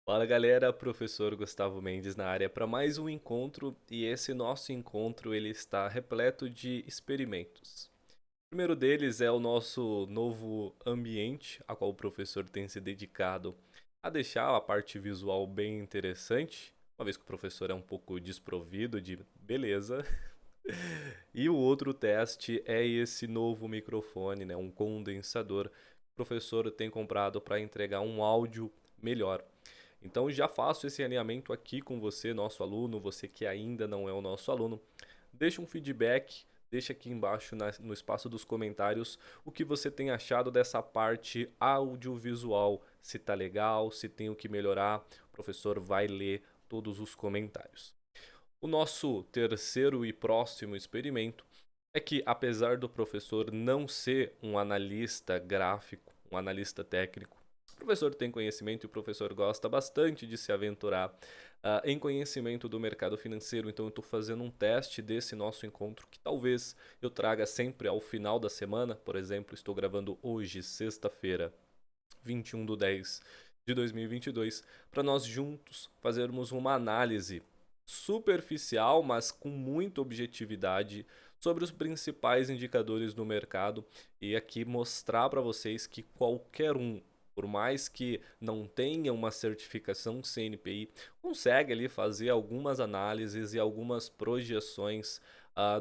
Fala galera, professor Gustavo Mendes na área para mais um encontro e esse nosso encontro ele está repleto de experimentos. O primeiro deles é o nosso novo ambiente, a qual o professor tem se dedicado a deixar a parte visual bem interessante, uma vez que o professor é um pouco desprovido de beleza. E o outro teste é esse novo microfone, né, um condensador que o professor tem comprado para entregar um áudio melhor. Então já faço esse alinhamento aqui com você, nosso aluno, você que ainda não é o nosso aluno. Deixa um feedback, deixa aqui embaixo no espaço dos comentários o que você tem achado dessa parte audiovisual, se tá legal, se tem o que melhorar. O professor vai ler todos os comentários. O nosso terceiro e próximo experimento é que, apesar do professor não ser um analista gráfico, um analista técnico, o professor tem conhecimento e o professor gosta bastante de se aventurar em conhecimento do mercado financeiro. Então, eu estou fazendo um teste desse nosso encontro que talvez eu traga sempre ao final da semana. Por exemplo, estou gravando hoje, sexta-feira, 21/10/2022, para nós juntos fazermos uma análise superficial, mas com muita objetividade sobre os principais indicadores do mercado e aqui mostrar para vocês que qualquer um, por mais que não tenha uma certificação CNPI, consegue ali fazer algumas análises e algumas projeções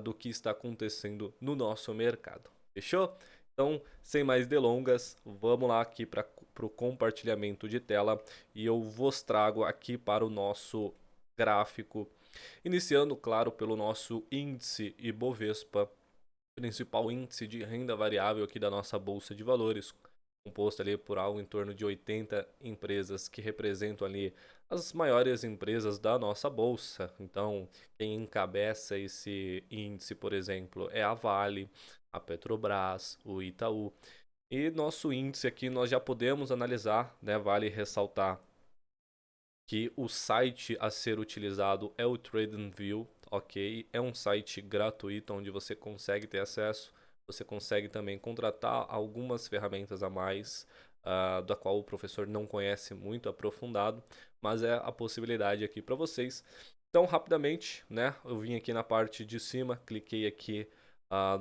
do que está acontecendo no nosso mercado. Fechou? Então, sem mais delongas, vamos lá aqui para o compartilhamento de tela e eu vos trago aqui para o nosso gráfico, iniciando, claro, pelo nosso índice Ibovespa, principal índice de renda variável aqui da nossa bolsa de valores, composto ali por algo em torno de 80 empresas que representam ali as maiores empresas da nossa bolsa. Então, quem encabeça esse índice, por exemplo, é a Vale, a Petrobras, o Itaú. E nosso índice aqui nós já podemos analisar, né? Vale ressaltar que o site a ser utilizado é o TradingView, ok? É um site gratuito onde você consegue ter acesso, você consegue também contratar algumas ferramentas a mais, da qual o professor não conhece muito aprofundado, mas é a possibilidade aqui para vocês. Então, rapidamente, né? Eu vim aqui na parte de cima, cliquei aqui.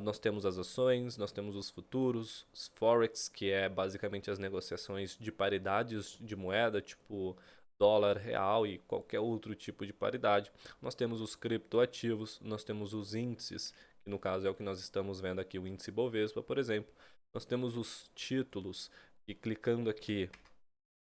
Nós temos as ações, nós temos os futuros, os forex, que é basicamente as negociações de paridades de moeda, tipo dólar, real e qualquer outro tipo de paridade. Nós temos os criptoativos, nós temos os índices, que no caso é o que nós estamos vendo aqui, o índice Bovespa, por exemplo. Nós temos os títulos, e clicando aqui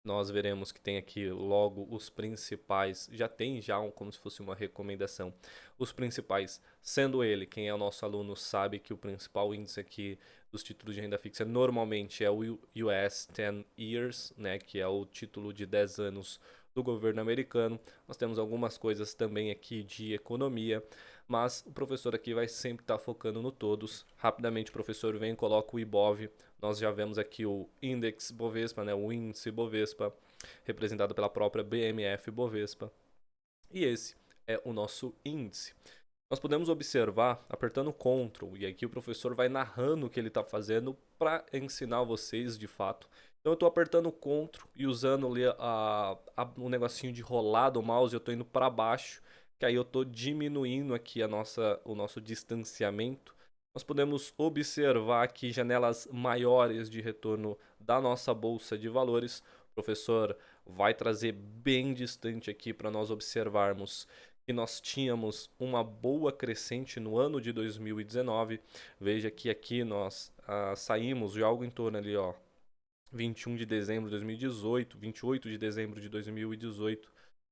nós veremos que tem aqui logo os principais, já tem já como se fosse uma recomendação. Os principais, sendo ele, quem é o nosso aluno sabe que o principal índice aqui dos títulos de renda fixa normalmente é o US 10 Years, né, que é o título de 10 anos do governo americano. Nós temos algumas coisas também aqui de economia, mas o professor aqui vai sempre estar focando no todos. Rapidamente o professor vem e coloca o IBOV. Nós já vemos aqui o Index Bovespa, né, o índice Bovespa, representado pela própria BMF Bovespa. E esse é o nosso índice. Nós podemos observar apertando Ctrl, e aqui o professor vai narrando o que ele está fazendo para ensinar vocês de fato. Então eu estou apertando Ctrl e usando ali o negocinho de rolar do mouse, eu estou indo para baixo, que aí eu estou diminuindo aqui o nosso distanciamento. Nós podemos observar aqui janelas maiores de retorno da nossa bolsa de valores. O professor vai trazer bem distante aqui para nós observarmos que nós tínhamos uma boa crescente no ano de 2019. Veja que aqui nós saímos de algo em torno ali, ó, 21 de dezembro de 2018, 28 de dezembro de 2018,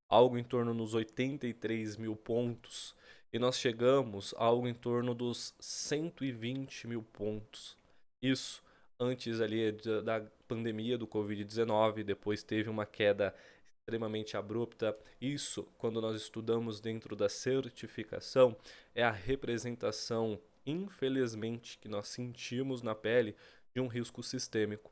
algo em torno dos 83 mil pontos. E nós chegamos a algo em torno dos 120 mil pontos. Isso antes ali da pandemia do Covid-19, depois teve uma queda extremamente abrupta. Isso, quando nós estudamos dentro da certificação, é a representação, infelizmente, que nós sentimos na pele de um risco sistêmico.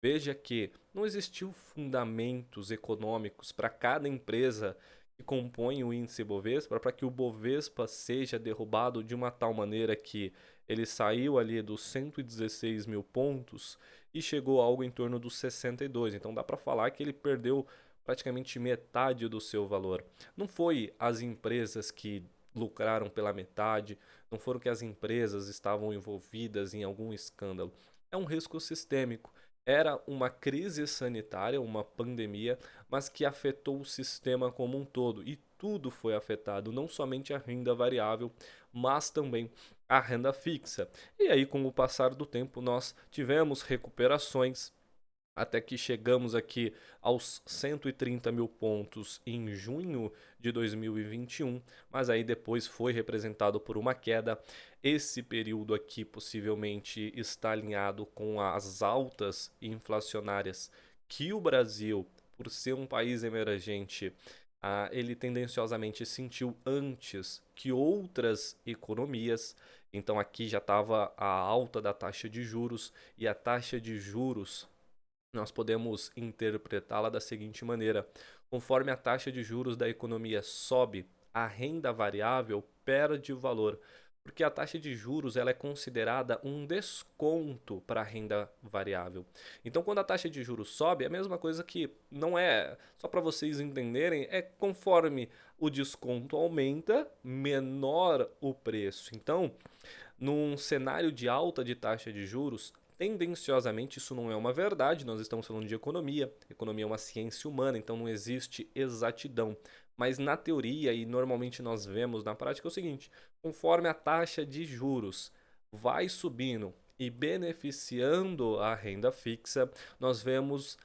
Veja que não existiu fundamentos econômicos para cada empresa que compõe o índice Bovespa para que o Bovespa seja derrubado de uma tal maneira que ele saiu ali dos 116 mil pontos e chegou a algo em torno dos 62. Então dá para falar que ele perdeu praticamente metade do seu valor. Não foi as empresas que lucraram pela metade, não foram que as empresas estavam envolvidas em algum escândalo. É um risco sistêmico. Era uma crise sanitária, uma pandemia, mas que afetou o sistema como um todo. E tudo foi afetado, não somente a renda variável, mas também a renda fixa. E aí, com o passar do tempo, nós tivemos recuperações até que chegamos aqui aos 130 mil pontos em junho de 2021, mas aí depois foi representado por uma queda. Esse período aqui possivelmente está alinhado com as altas inflacionárias que o Brasil, por ser um país emergente, ele tendenciosamente sentiu antes que outras economias. Então aqui já estava a alta da taxa de juros, e a taxa de juros nós podemos interpretá-la da seguinte maneira: conforme a taxa de juros da economia sobe, a renda variável perde valor, porque a taxa de juros ela é considerada um desconto para a renda variável. Então, quando a taxa de juros sobe, é a mesma coisa que não é, só para vocês entenderem, é conforme o desconto aumenta, menor o preço. Então, num cenário de alta de taxa de juros, tendenciosamente isso não é uma verdade, nós estamos falando de economia. Economia é uma ciência humana, então não existe exatidão. Mas na teoria, e normalmente nós vemos na prática, é o seguinte: conforme a taxa de juros vai subindo e beneficiando a renda fixa, nós vemos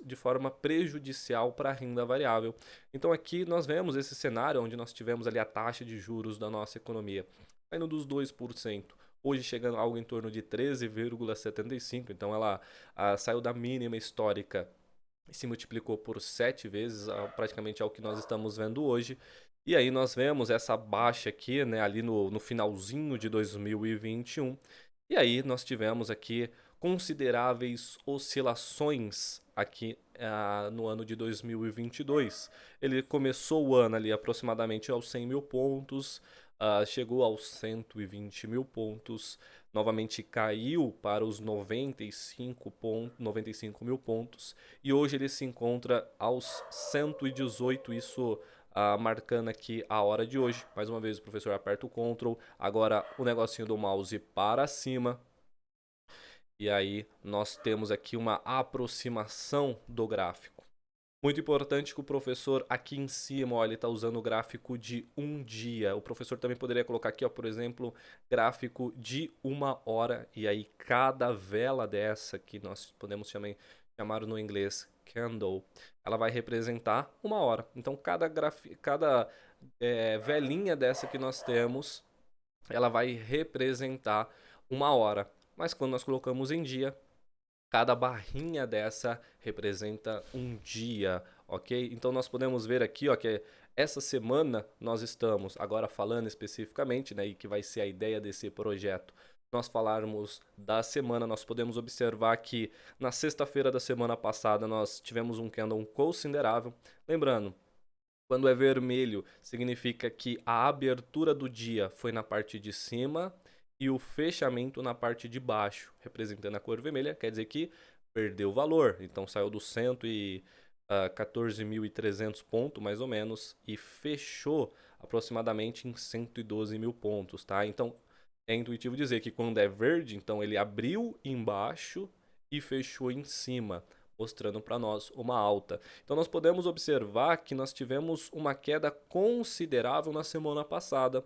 de forma prejudicial para a renda variável. Então aqui nós vemos esse cenário onde nós tivemos ali a taxa de juros da nossa economia saindo dos 2%, hoje chegando a algo em torno de 13,75%. Então ela saiu da mínima histórica e se multiplicou por 7 vezes, praticamente é o que nós estamos vendo hoje. E aí nós vemos essa baixa aqui, né, ali no finalzinho de 2021. E aí nós tivemos aqui consideráveis oscilações aqui no ano de 2022. Ele começou o ano ali aproximadamente aos 100 mil pontos, chegou aos 120 mil pontos, novamente caiu para os 95 mil pontos, e hoje ele se encontra aos 118, isso marcando aqui a hora de hoje. Mais uma vez o professor aperta o Ctrl, agora o negocinho do mouse para cima, e aí nós temos aqui uma aproximação do gráfico. Muito importante que o professor aqui em cima, ó, ele está usando o gráfico de um dia. O professor também poderia colocar aqui, ó, por exemplo, gráfico de 1 hora. E aí cada vela dessa, que nós podemos chamar no inglês candle, ela vai representar 1 hora. Então cada velinha dessa que nós temos, ela vai representar 1 hora. Mas quando nós colocamos em dia, cada barrinha dessa representa um dia, ok? Então nós podemos ver aqui, ó, que essa semana nós estamos, agora falando especificamente, né, e que vai ser a ideia desse projeto, nós falarmos da semana, nós podemos observar que na sexta-feira da semana passada nós tivemos um candle considerável. Lembrando, quando é vermelho, significa que a abertura do dia foi na parte de cima e o fechamento na parte de baixo, representando a cor vermelha, quer dizer que perdeu valor. Então saiu dos 114.300 pontos, mais ou menos, e fechou aproximadamente em 112 mil pontos, tá? Então é intuitivo dizer que quando é verde, então ele abriu embaixo e fechou em cima, mostrando para nós uma alta. Então nós podemos observar que nós tivemos uma queda considerável na semana passada.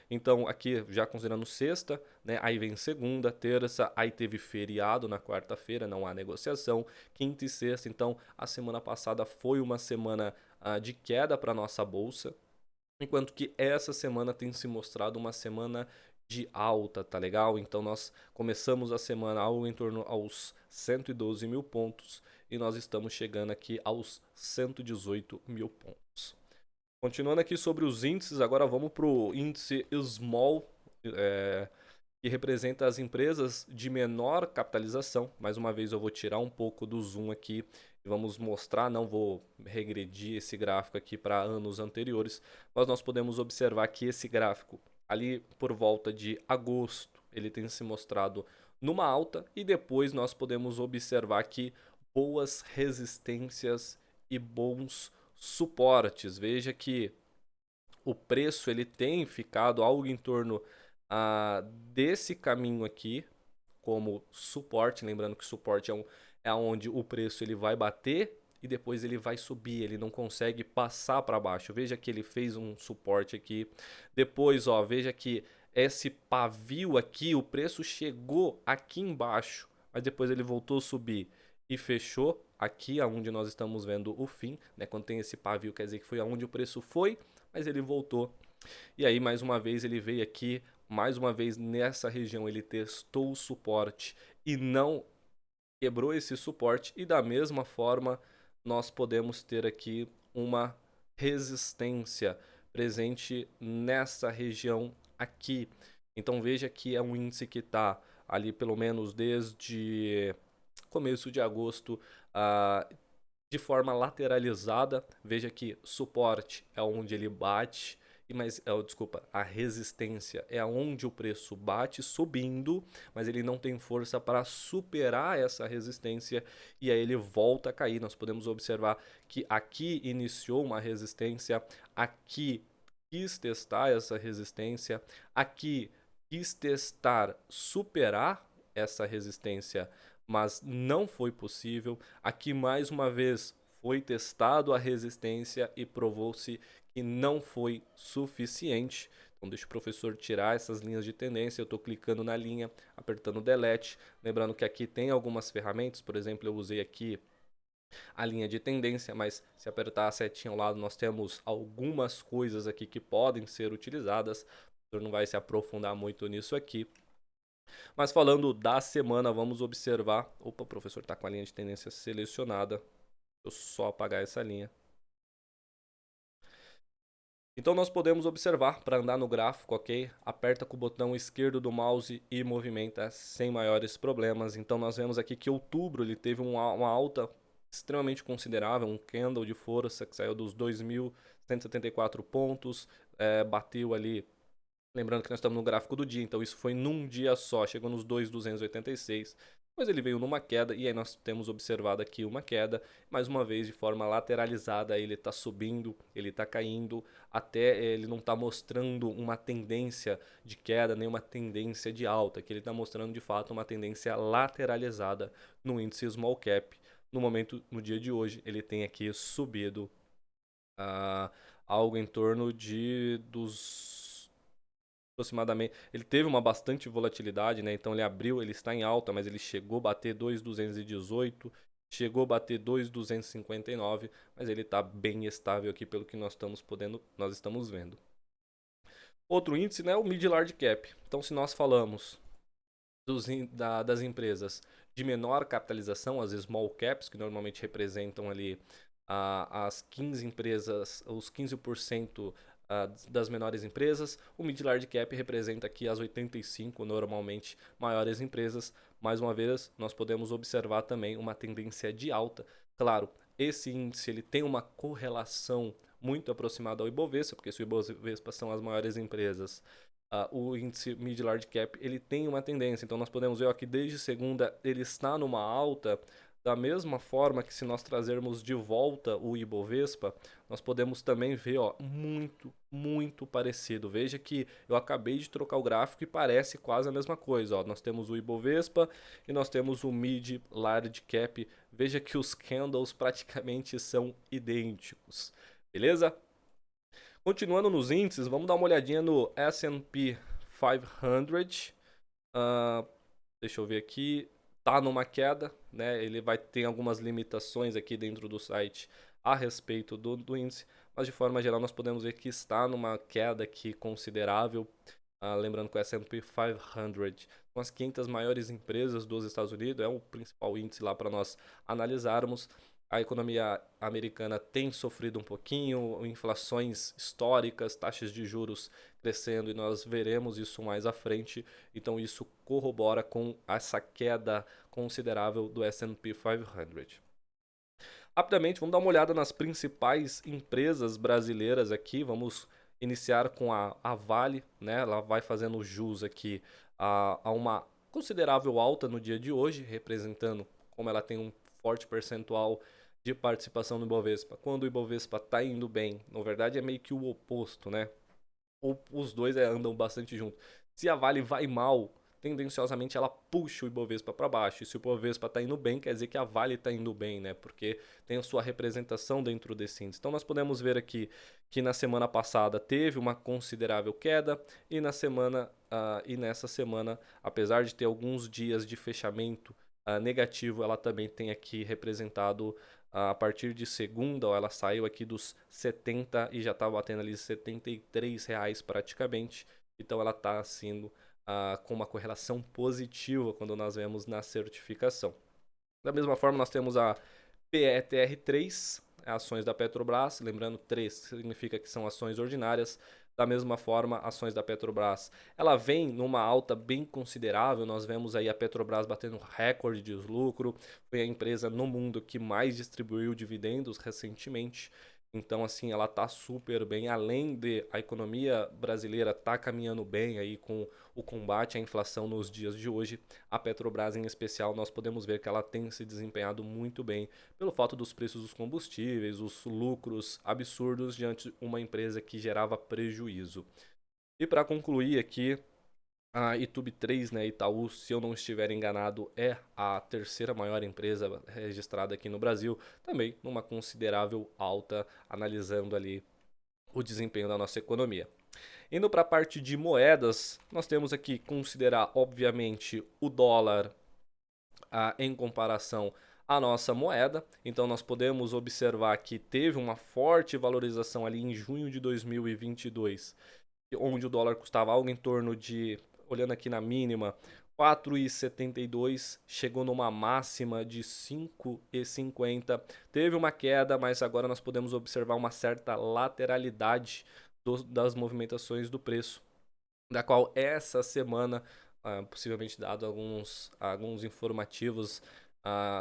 Então aqui já considerando sexta, né, aí vem segunda, terça, aí teve feriado na quarta-feira, não há negociação, quinta e sexta. Então a semana passada foi uma semana de queda para nossa bolsa, enquanto que essa semana tem se mostrado uma semana de alta, tá legal? Então nós começamos a semana algo em torno aos 112 mil pontos e nós estamos chegando aqui aos 118 mil pontos. Continuando aqui sobre os índices, agora vamos para o índice Small, que representa as empresas de menor capitalização. Mais uma vez eu vou tirar um pouco do zoom aqui e vamos mostrar, não vou regredir esse gráfico aqui para anos anteriores, mas nós podemos observar que esse gráfico ali por volta de agosto, ele tem se mostrado numa alta e depois nós podemos observar aqui boas resistências e bons suportes. Veja que o preço ele tem ficado algo em torno desse caminho aqui como suporte, lembrando que suporte é onde o preço ele vai bater e depois ele vai subir, ele não consegue passar para baixo. Veja que ele fez um suporte aqui. Depois, ó, veja que esse pavio aqui, o preço chegou aqui embaixo, mas depois ele voltou a subir e fechou aqui aonde nós estamos vendo o fim, né? Quando tem esse pavio, quer dizer que foi aonde o preço foi, mas ele voltou. E aí, mais uma vez, ele veio aqui, mais uma vez nessa região, ele testou o suporte e não quebrou esse suporte. E da mesma forma, nós podemos ter aqui uma resistência presente nessa região aqui. Então veja que é um índice que está ali pelo menos desde começo de agosto, de forma lateralizada. Veja que suporte é onde ele bate, desculpa, a resistência é onde o preço bate subindo, mas ele não tem força para superar essa resistência e aí ele volta a cair. Nós podemos observar que aqui iniciou uma resistência, aqui quis testar essa resistência, aqui quis testar superar essa resistência, mas não foi possível. Aqui mais uma vez foi testado a resistência e provou-se que não foi suficiente. Então deixa o professor tirar essas linhas de tendência. Eu estou clicando na linha, apertando delete. Lembrando que aqui tem algumas ferramentas, por exemplo, eu usei aqui a linha de tendência, mas se apertar a setinha ao lado, nós temos algumas coisas aqui que podem ser utilizadas. O professor não vai se aprofundar muito nisso aqui. Mas falando da semana, vamos observar. Opa, o professor está com a linha de tendência selecionada. Deixa eu só apagar essa linha. Então nós podemos observar para andar no gráfico, ok? Aperta com o botão esquerdo do mouse e movimenta sem maiores problemas. Então nós vemos aqui que outubro ele teve uma alta extremamente considerável, um candle de força que saiu dos 2.174 pontos, bateu ali. Lembrando que nós estamos no gráfico do dia, então isso foi num dia só, chegou nos 2.286. Depois ele veio numa queda e aí nós temos observado aqui uma queda, mais uma vez de forma lateralizada, ele está subindo, ele está caindo, até ele não está mostrando uma tendência de queda, nem uma tendência de alta, que ele está mostrando de fato uma tendência lateralizada no índice Small Cap. No momento, no dia de hoje, ele tem aqui subido algo em torno dos aproximadamente, ele teve uma bastante volatilidade, né? Então ele abriu, ele está em alta, mas ele chegou a bater 2.218, chegou a bater 2.259, mas ele está bem estável aqui pelo que nós estamos vendo. Outro índice, né, o Mid Large Cap. Então se nós falamos das empresas de menor capitalização, as small caps, que normalmente representam ali as 15 empresas, os 15% das menores empresas, o Mid Large Cap representa aqui as 85 normalmente maiores empresas. Mais uma vez, nós podemos observar também uma tendência de alta. Claro, esse índice ele tem uma correlação muito aproximada ao Ibovespa, porque se o Ibovespa são as maiores empresas, o índice Mid Large Cap ele tem uma tendência. Então nós podemos ver ó, que desde segunda ele está numa alta. Da mesma forma que se nós trazermos de volta o Ibovespa, nós podemos também ver ó, muito parecido. Veja que eu acabei de trocar o gráfico e parece quase a mesma coisa. Ó. Nós temos o Ibovespa e nós temos o Mid Large Cap. Veja que os candles praticamente são idênticos. Beleza? Continuando nos índices, vamos dar uma olhadinha no S&P 500. Deixa eu ver aqui. Tá numa queda, né? Ele vai ter algumas limitações aqui dentro do site a respeito do índice, mas de forma geral nós podemos ver que está numa queda aqui considerável. Lembrando que o S&P 500 são as 500 maiores empresas dos Estados Unidos, é o principal índice lá para nós analisarmos. A economia americana tem sofrido um pouquinho, inflações históricas, taxas de juros crescendo e nós veremos isso mais à frente. Então isso corrobora com essa queda considerável do S&P 500. Rapidamente, vamos dar uma olhada nas principais empresas brasileiras aqui. Vamos iniciar com a Vale, né? Ela vai fazendo jus aqui a uma considerável alta no dia de hoje, representando como ela tem um forte percentual de participação no Ibovespa. Quando o Ibovespa está indo bem, na verdade é meio que o oposto, né? Os dois andam bastante juntos. Se a Vale vai mal, tendenciosamente ela puxa o Ibovespa para baixo. E se o Ibovespa está indo bem, quer dizer que a Vale está indo bem, né? Porque tem a sua representação dentro desse índice. Então nós podemos ver aqui que na semana passada teve uma considerável queda e nessa semana, apesar de ter alguns dias de fechamento negativo, ela também tem aqui representado a partir de segunda, ó, ela saiu aqui dos 70 e já está batendo ali R$ 73 praticamente. Então ela está sendo com uma correlação positiva quando nós vemos na certificação. Da mesma forma, nós temos a PETR3, ações da Petrobras. Lembrando, 3 significa que são ações ordinárias. Da mesma forma, ações da Petrobras, ela vem numa alta bem considerável. Nós vemos aí a Petrobras batendo recorde de lucro. Foi a empresa no mundo que mais distribuiu dividendos recentemente. Então, assim, ela tá super bem. Além de a economia brasileira tá caminhando bem aí com o combate à inflação nos dias de hoje, a Petrobras em especial, nós podemos ver que ela tem se desempenhado muito bem pelo fato dos preços dos combustíveis, os lucros absurdos diante de uma empresa que gerava prejuízo. E para concluir aqui, a Itub3, né, Itaú, se eu não estiver enganado, é a terceira maior empresa registrada aqui no Brasil, também numa considerável alta, analisando ali o desempenho da nossa economia. Indo para a parte de moedas, nós temos aqui considerar, obviamente, o dólar em comparação à nossa moeda. Então nós podemos observar que teve uma forte valorização ali em junho de 2022, onde o dólar custava algo em torno de, olhando aqui na mínima, 4,72, chegou numa máxima de 5,50. Teve uma queda, mas agora nós podemos observar uma certa lateralidade das movimentações do preço, da qual essa semana, possivelmente dado alguns informativos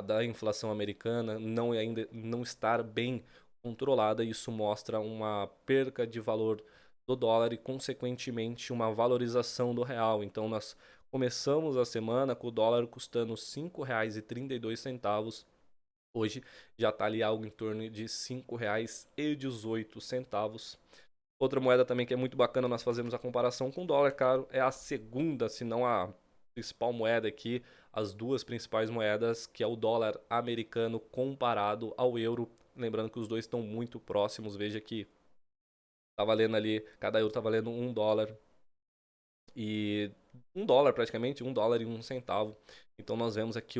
da inflação americana, ainda não estar bem controlada, isso mostra uma perca de valor do dólar e, consequentemente, uma valorização do real. Então, nós começamos a semana com o dólar custando R$ 5,32. Hoje já está ali algo em torno de R$ 5,18. Outra moeda também que é muito bacana nós fazemos a comparação com o dólar, caro, é a segunda, se não a principal moeda aqui, as duas principais moedas, que é o dólar americano comparado ao euro. Lembrando que os dois estão muito próximos, veja que tá valendo ali, cada euro tá valendo $1 e $1 praticamente, $1,01. Então nós vemos aqui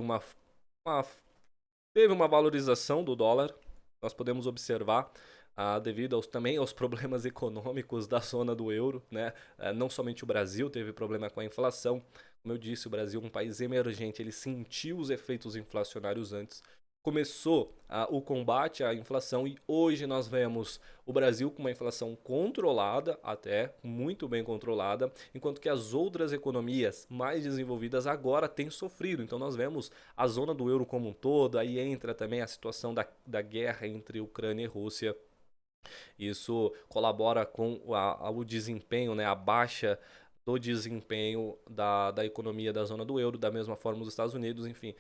teve uma valorização do dólar, nós podemos observar devido também aos problemas econômicos da zona do euro, né? Não somente o Brasil teve problema com a inflação, como eu disse, o Brasil é um país emergente, ele sentiu os efeitos inflacionários antes, começou o combate à inflação e hoje nós vemos o Brasil com uma inflação controlada, até muito bem controlada, enquanto que as outras economias mais desenvolvidas agora têm sofrido. Então nós vemos a zona do euro como um todo, aí entra também a situação da guerra entre Ucrânia e Rússia. Isso colabora com o desempenho, né, a baixa do desempenho da economia da zona do euro, da mesma forma os Estados Unidos, enfim.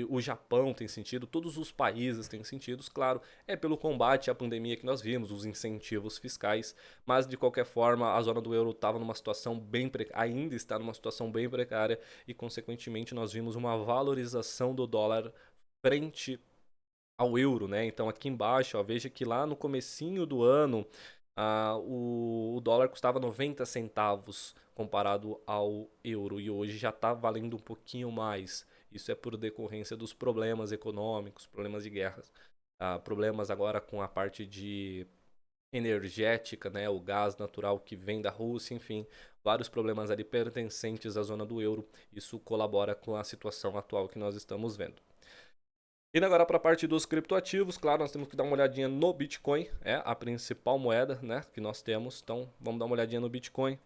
O Japão tem sentido, todos os países têm sentido, claro, é pelo combate à pandemia que nós vimos, os incentivos fiscais, mas de qualquer forma a zona do euro estava numa situação ainda está numa situação bem precária e consequentemente nós vimos uma valorização do dólar frente ao euro, né? Então aqui embaixo, ó, veja que lá no comecinho do ano, o dólar custava 90 centavos comparado ao euro e hoje já está valendo um pouquinho mais. Isso é por decorrência dos problemas econômicos, problemas de guerras, problemas agora com a parte de energética, né? O gás natural que vem da Rússia, enfim, vários problemas ali pertencentes à zona do euro. Isso colabora com a situação atual que nós estamos vendo. Indo agora para a parte dos criptoativos, claro, nós temos que dar uma olhadinha no Bitcoin, é a principal moeda, né, que nós temos. Então, vamos dar uma olhadinha no Bitcoin.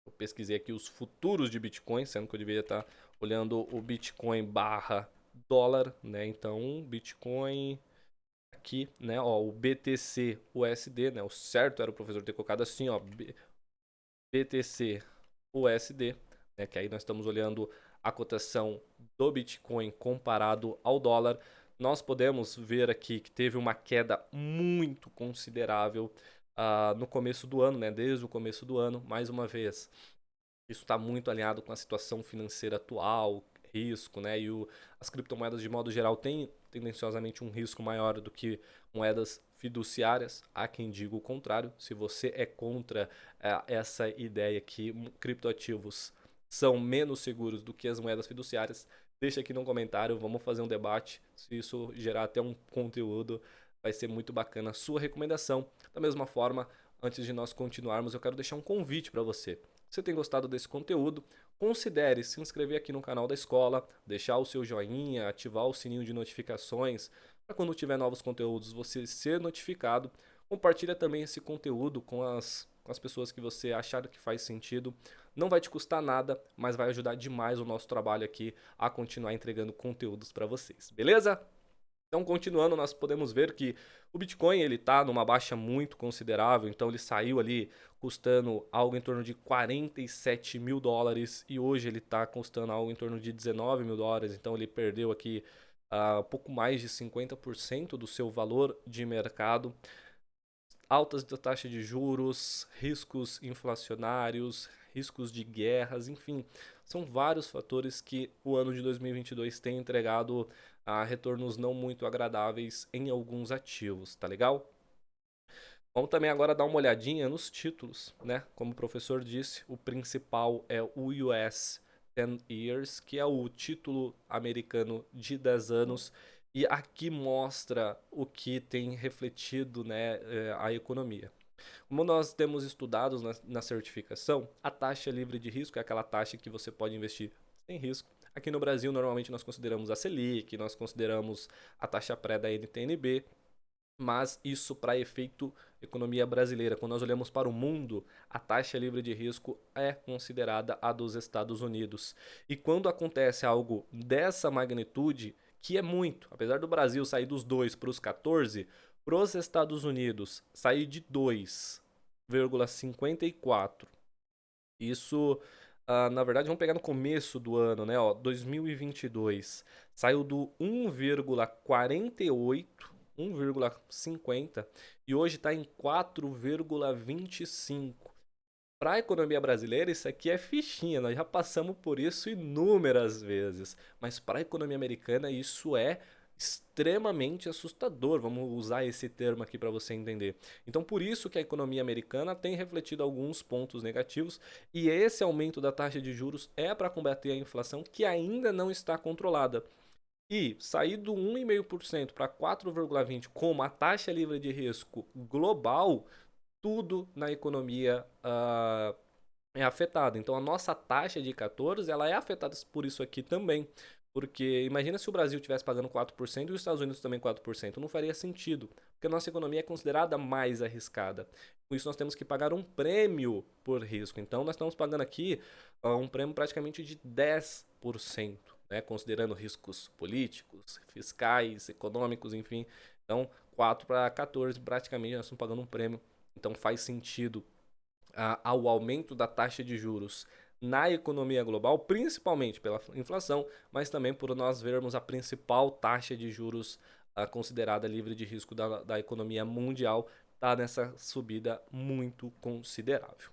Eu pesquisei aqui os futuros de Bitcoin, sendo que eu deveria estar olhando o Bitcoin barra dólar, né? Então, Bitcoin aqui, né, ó, o BTC USD, né? O certo era o professor ter colocado assim, ó, BTC USD, né, que aí nós estamos olhando a cotação do Bitcoin comparado ao dólar, nós podemos ver aqui que teve uma queda muito considerável no começo do ano, né? Desde o começo do ano, mais uma vez. Isso está muito alinhado com a situação financeira atual, risco, né? As criptomoedas, de modo geral, têm tendenciosamente um risco maior do que moedas fiduciárias. Há quem diga o contrário. Se você é contra essa ideia que criptoativos são menos seguros do que as moedas fiduciárias, deixa aqui no comentário, vamos fazer um debate. Se isso gerar até um conteúdo, vai ser muito bacana a sua recomendação. Da mesma forma, antes de nós continuarmos, eu quero deixar um convite para você. Se você tem gostado desse conteúdo, considere se inscrever aqui no canal da escola, deixar o seu joinha, ativar o sininho de notificações, para quando tiver novos conteúdos você ser notificado. Compartilha também esse conteúdo com as pessoas que você achar que faz sentido. Não vai te custar nada, mas vai ajudar demais o nosso trabalho aqui a continuar entregando conteúdos para vocês, beleza? Então, continuando, nós podemos ver que o Bitcoin ele está numa baixa muito considerável, então ele saiu ali custando algo em torno de 47 mil dólares e hoje ele está custando algo em torno de 19 mil dólares, então ele perdeu aqui pouco mais de 50% do seu valor de mercado. Altas da taxa de juros, riscos inflacionários, riscos de guerras, enfim, são vários fatores que o ano de 2022 tem entregado retornos não muito agradáveis em alguns ativos, tá legal? Vamos também agora dar uma olhadinha nos títulos, né? Como o professor disse, o principal é o US 10 Years, que é o título americano de 10 anos, e aqui mostra o que tem refletido, né, a economia. Como nós temos estudados na certificação, a taxa livre de risco é aquela taxa que você pode investir sem risco. Aqui no Brasil, normalmente nós consideramos a Selic, nós consideramos a taxa pré da NTNB, mas isso para efeito economia brasileira. Quando nós olhamos para o mundo, a taxa livre de risco é considerada a dos Estados Unidos. E quando acontece algo dessa magnitude, que é muito, apesar do Brasil sair dos 2 para os 14, para os Estados Unidos sair de 2,54. Isso, na verdade, vamos pegar no começo do ano, né? Ó, 2022 saiu do 1,48, 1,50 e hoje está em 4,25. Para a economia brasileira, isso aqui é fichinha, nós já passamos por isso inúmeras vezes. Mas para a economia americana, isso é extremamente assustador. Vamos usar esse termo aqui para você entender. Então, por isso que a economia americana tem refletido alguns pontos negativos e esse aumento da taxa de juros é para combater a inflação que ainda não está controlada. E sair do 1,5% para 4,20% como a taxa livre de risco global, tudo na economia é afetado. Então a nossa taxa de 14 ela é afetada por isso aqui também. Porque imagina se o Brasil estivesse pagando 4% e os Estados Unidos também 4%. Não faria sentido. Porque a nossa economia é considerada mais arriscada. Com isso nós temos que pagar um prêmio por risco. Então nós estamos pagando aqui um prêmio praticamente de 10%. Né, considerando riscos políticos, fiscais, econômicos, enfim. Então, 4 para 14, praticamente nós estamos pagando um prêmio. Então, faz sentido ao aumento da taxa de juros na economia global, principalmente pela inflação, mas também por nós vermos a principal taxa de juros considerada livre de risco da economia mundial, está nessa subida muito considerável.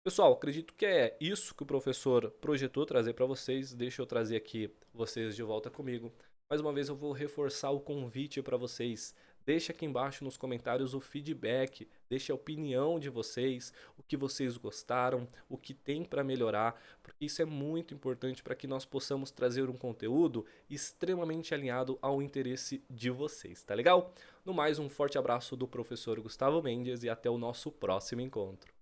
Pessoal, acredito que é isso que o professor projetou trazer para vocês. Deixa eu trazer aqui vocês de volta comigo. Mais uma vez eu vou reforçar o convite para vocês. Deixa aqui embaixo nos comentários o feedback, deixa a opinião de vocês, o que vocês gostaram, o que tem para melhorar, porque isso é muito importante para que nós possamos trazer um conteúdo extremamente alinhado ao interesse de vocês, tá legal? No mais, um forte abraço do professor Gustavo Mendes e até o nosso próximo encontro.